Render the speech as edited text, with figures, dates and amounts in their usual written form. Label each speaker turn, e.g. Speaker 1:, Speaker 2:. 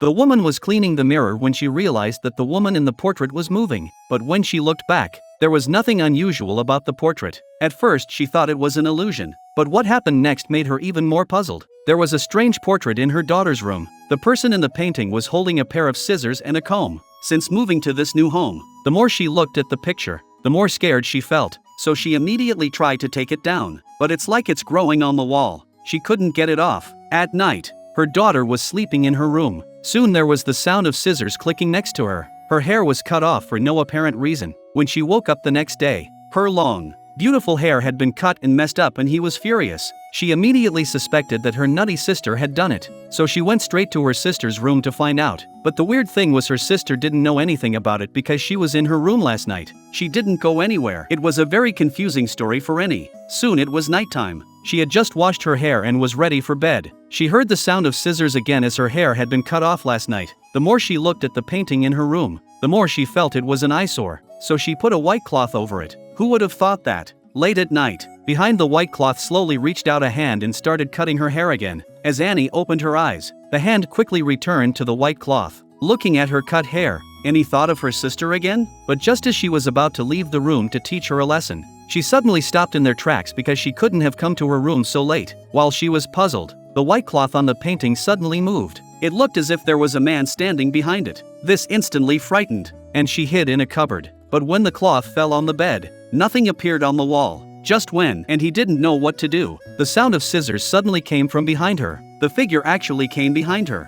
Speaker 1: The woman was cleaning the mirror when she realized that the woman in the portrait was moving, but when she looked back, there was nothing unusual about the portrait. At first she thought it was an illusion, but what happened next made her even more puzzled. There was a strange portrait in her daughter's room. The person in the painting was holding a pair of scissors and a comb. Since moving to this new home, the more she looked at the picture, the more scared she felt, so she immediately tried to take it down. But it's like it's growing on the wall. She couldn't get it off. At night, her daughter was sleeping in her room. Soon there was the sound of scissors clicking next to her. Her hair was cut off for no apparent reason. When she woke up the next day, her long, beautiful hair had been cut and messed up, and he was furious. She immediately suspected that her nutty sister had done it, so she went straight to her sister's room to find out. But the weird thing was her sister didn't know anything about it because she was in her room last night. She didn't go anywhere. It was a very confusing story for Annie. Soon it was nighttime. She had just washed her hair and was ready for bed. She heard the sound of scissors again as her hair had been cut off last night. The more she looked at the painting in her room, the more she felt it was an eyesore, so she put a white cloth over it. Who would have thought that? Late at night, behind the white cloth slowly reached out a hand and started cutting her hair again. As Annie opened her eyes, the hand quickly returned to the white cloth. Looking at her cut hair, Annie thought of her sister again? But just as she was about to leave the room to teach her a lesson, she suddenly stopped in their tracks because she couldn't have come to her room so late. While she was puzzled, the white cloth on the painting suddenly moved. It looked as if there was a man standing behind it. This instantly frightened, and she hid in a cupboard. But when the cloth fell on the bed, nothing appeared on the wall. Just when, and he didn't know what to do, the sound of scissors suddenly came from behind her. The figure actually came behind her.